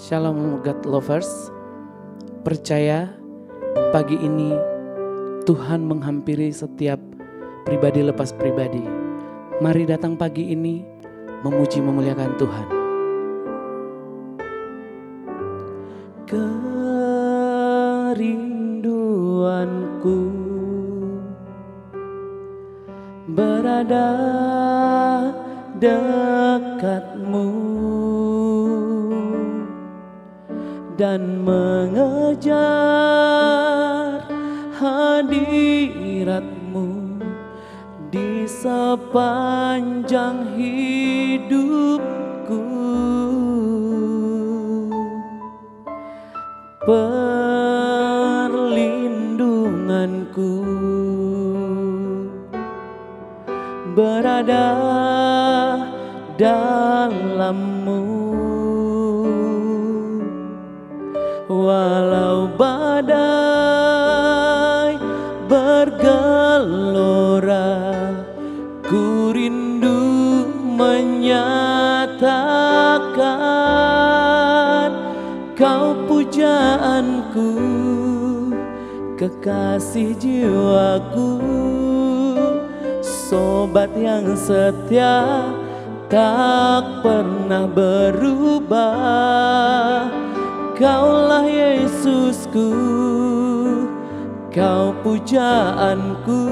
Shalom God Lovers. Percaya pagi ini Tuhan menghampiri setiap pribadi lepas pribadi. Mari datang pagi ini memuji memuliakan Tuhan. Kerinduanku berada dekatmu dan mengejar hadiratmu di sepanjang hidupku. Perlindunganku berada dalam-Mu. Walau badai bergelora, ku rindu menyatakan Kau pujaanku, kekasih jiwaku, sobat yang setia, tak pernah berubah. Kaulah Yesusku, Kau pujaanku,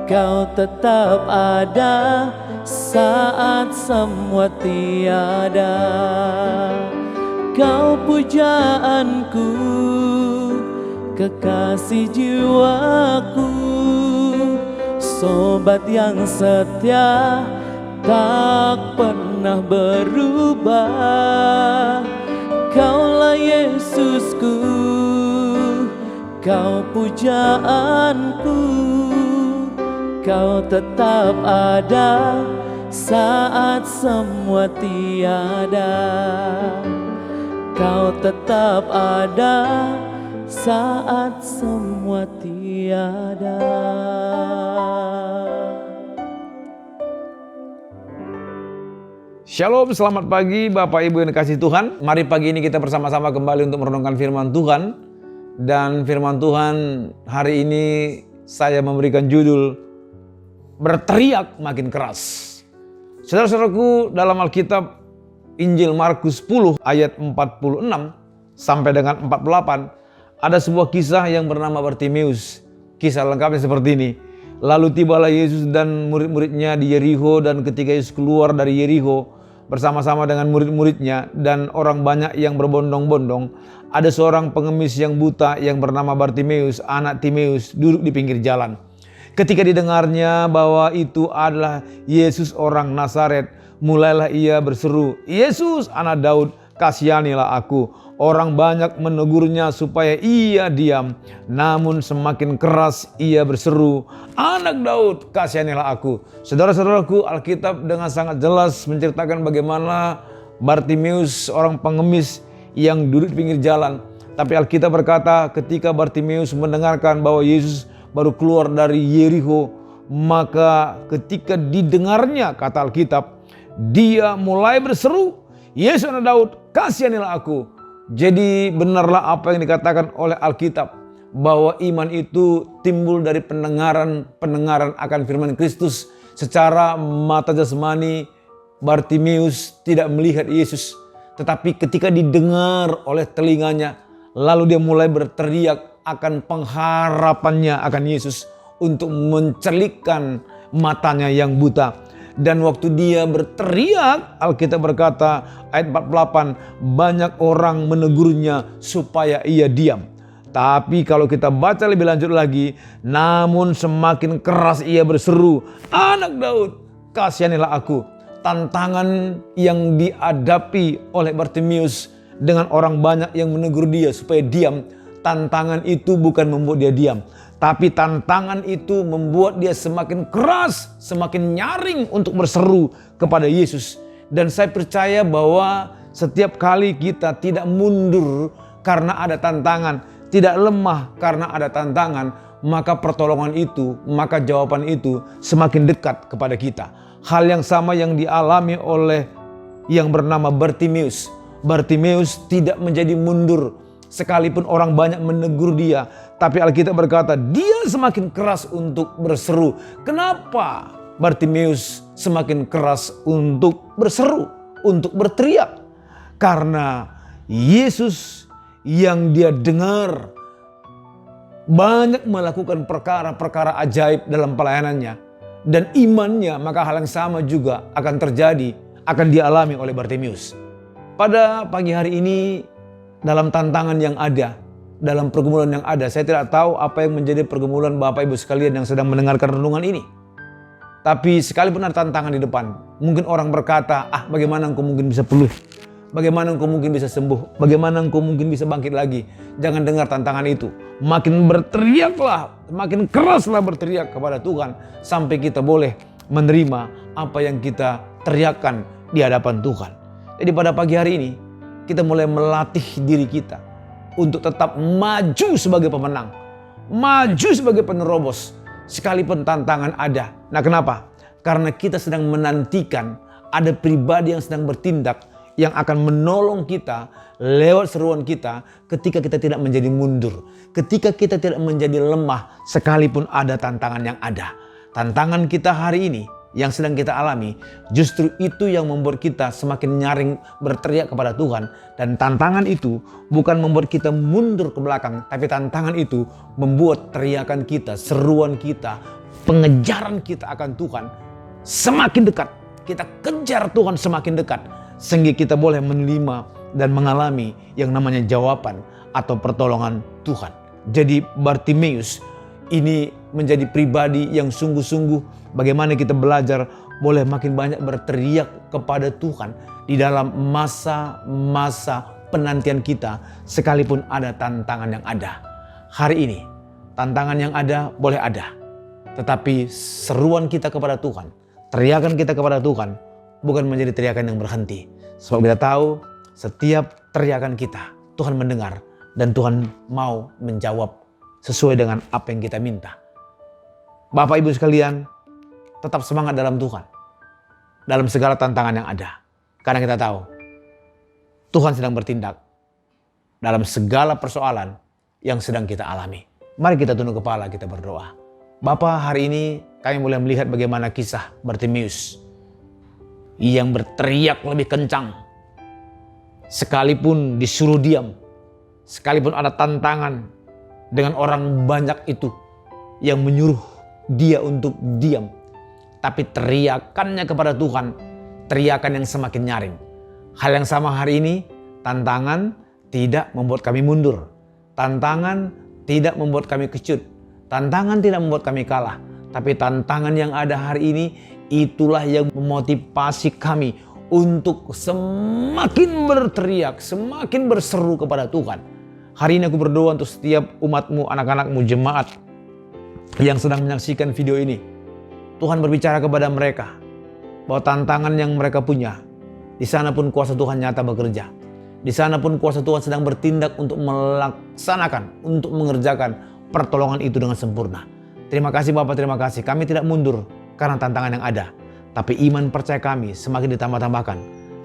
Kau tetap ada saat semua tiada. Kau pujaanku, kekasih jiwaku, sobat yang setia, tak pernah berubah. Kaulah Yesusku, Kau pujaanku, Kau tetap ada saat semua tiada. Kau tetap ada saat semua tiada. Shalom, selamat pagi Bapak Ibu yang dikasihi Tuhan. Mari pagi ini kita bersama-sama kembali untuk merenungkan firman Tuhan. Dan firman Tuhan hari ini saya memberikan judul Berteriak Makin Keras. Saudara-saudaraku, dalam Alkitab Injil Markus 10 ayat 46 sampai dengan 48 ada sebuah kisah yang bernama Bartimeus. Kisah lengkapnya seperti ini. Lalu tibalah Yesus dan murid-muridnya di Yerikho, dan ketika Yesus keluar dari Yerikho bersama-sama dengan murid-muridnya dan orang banyak yang berbondong-bondong, ada seorang pengemis yang buta yang bernama Bartimeus, anak Timeus, duduk di pinggir jalan. Ketika didengarnya bahwa itu adalah Yesus orang Nazaret, mulailah ia berseru, "Yesus, anak Daud, kasihanilah aku." Orang banyak menegurnya supaya ia diam, namun semakin keras ia berseru, "Anak Daud, kasihanilah aku." Saudara-saudaraku, Alkitab dengan sangat jelas menceritakan bagaimana Bartimeus, orang pengemis yang duduk di pinggir jalan. Tapi Alkitab berkata ketika Bartimeus mendengarkan bahwa Yesus baru keluar dari Yerikho, maka ketika didengarnya, kata Alkitab, dia mulai berseru, "Yesus anak Daud, kasihanilah aku." Jadi benarlah apa yang dikatakan oleh Alkitab, bahwa iman itu timbul dari pendengaran akan firman Kristus. Secara mata jasmani Bartimeus tidak melihat Yesus, tetapi ketika didengar oleh telinganya, lalu dia mulai berteriak akan pengharapannya akan Yesus untuk mencelikkan matanya yang buta. Dan waktu dia berteriak, Alkitab berkata ayat 48, banyak orang menegurnya supaya ia diam. Tapi kalau kita baca lebih lanjut lagi, namun semakin keras ia berseru, "Anak Daud, kasihanilah aku." Tantangan yang dihadapi oleh Bartimeus dengan orang banyak yang menegur dia supaya diam, tantangan itu bukan membuat dia diam, tapi tantangan itu membuat dia semakin keras, semakin nyaring untuk berseru kepada Yesus. Dan saya percaya bahwa setiap kali kita tidak mundur karena ada tantangan, tidak lemah karena ada tantangan, maka pertolongan itu, maka jawaban itu semakin dekat kepada kita. Hal yang sama yang dialami oleh yang bernama Bartimeus. Bartimeus tidak menjadi mundur. Sekalipun orang banyak menegur dia, tapi Alkitab berkata dia semakin keras untuk berseru. Kenapa Bartimeus semakin keras untuk berseru, untuk berteriak? Karena Yesus yang dia dengar banyak melakukan perkara-perkara ajaib dalam pelayanannya. Dan imannya, maka hal yang sama juga akan terjadi, akan dialami oleh Bartimeus. Pada pagi hari ini, dalam tantangan yang ada, dalam pergumulan yang ada, saya tidak tahu apa yang menjadi pergumulan Bapak Ibu sekalian yang sedang mendengarkan renungan ini. Tapi sekalipun ada tantangan di depan, mungkin orang berkata, bagaimana engkau mungkin bisa pulih? Bagaimana engkau mungkin bisa sembuh? Bagaimana engkau mungkin bisa bangkit lagi? Jangan dengar tantangan itu. Makin berteriaklah, makin keraslah berteriak kepada Tuhan, sampai kita boleh menerima apa yang kita teriakkan di hadapan Tuhan. Jadi pada pagi hari ini, kita mulai melatih diri kita untuk tetap maju sebagai pemenang, maju sebagai penerobos, sekalipun tantangan ada. Nah, kenapa? Karena kita sedang menantikan ada pribadi yang sedang bertindak, yang akan menolong kita lewat seruan kita ketika kita tidak menjadi mundur, ketika kita tidak menjadi lemah sekalipun ada tantangan yang ada. Tantangan kita hari ini yang sedang kita alami, justru itu yang membuat kita semakin nyaring berteriak kepada Tuhan. Dan tantangan itu bukan membuat kita mundur ke belakang, tapi tantangan itu membuat teriakan kita, seruan kita, pengejaran kita akan Tuhan semakin dekat. Kita kejar Tuhan semakin dekat, sehingga kita boleh menerima dan mengalami yang namanya jawaban atau pertolongan Tuhan. Jadi Bartimeus ini menjadi pribadi yang sungguh-sungguh bagaimana kita belajar boleh makin banyak berteriak kepada Tuhan di dalam masa-masa penantian kita, sekalipun ada tantangan yang ada. Hari ini tantangan yang ada boleh ada, tetapi seruan kita kepada Tuhan, teriakan kita kepada Tuhan bukan menjadi teriakan yang berhenti. Sebab kita tahu setiap teriakan kita Tuhan mendengar dan Tuhan mau menjawab sesuai dengan apa yang kita minta. Bapak Ibu sekalian, tetap semangat dalam Tuhan, dalam segala tantangan yang ada. Karena kita tahu Tuhan sedang bertindak dalam segala persoalan yang sedang kita alami. Mari kita tunduk kepala, kita berdoa. Bapa, hari ini kami mulai melihat bagaimana kisah Bartimeus yang berteriak lebih kencang. Sekalipun disuruh diam, sekalipun ada tantangan dengan orang banyak itu yang menyuruh dia untuk diam, tapi teriakannya kepada Tuhan, teriakan yang semakin nyaring. Hal yang sama hari ini, tantangan tidak membuat kami mundur. Tantangan tidak membuat kami kecut. Tantangan tidak membuat kami kalah. Tapi tantangan yang ada hari ini, itulah yang memotivasi kami untuk semakin berteriak, semakin berseru kepada Tuhan. Hari ini aku berdoa untuk setiap umatmu, anak-anakmu, jemaat yang sedang menyaksikan video ini. Tuhan berbicara kepada mereka bahwa tantangan yang mereka punya, di sana pun kuasa Tuhan nyata bekerja. Di sana pun kuasa Tuhan sedang bertindak untuk melaksanakan, untuk mengerjakan pertolongan itu dengan sempurna. Terima kasih Bapak, terima kasih. Kami tidak mundur karena tantangan yang ada, tapi iman percaya kami semakin ditambah-tambahkan.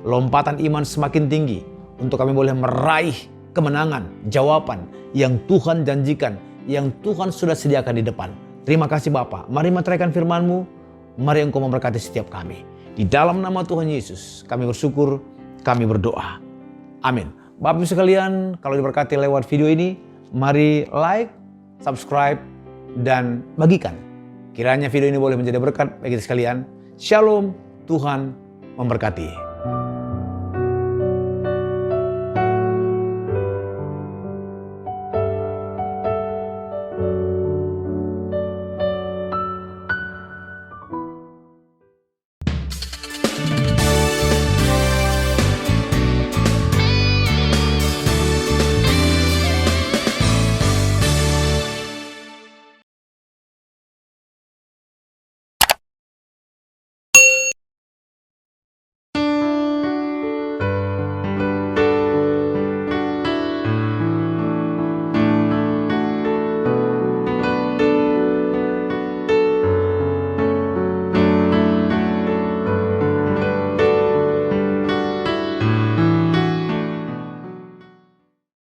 Lompatan iman semakin tinggi untuk kami boleh meraih kemenangan, jawaban yang Tuhan janjikan, yang Tuhan sudah sediakan di depan. Terima kasih Bapa. Mari meteraikan firman-Mu. Mari Engkau memberkati setiap kami. Di dalam nama Tuhan Yesus kami bersyukur, kami berdoa. Amin. Bapak Ibu sekalian, kalau diberkati lewat video ini, mari like, subscribe, dan bagikan. Kiranya video ini boleh menjadi berkat bagi kita sekalian. Shalom, Tuhan memberkati.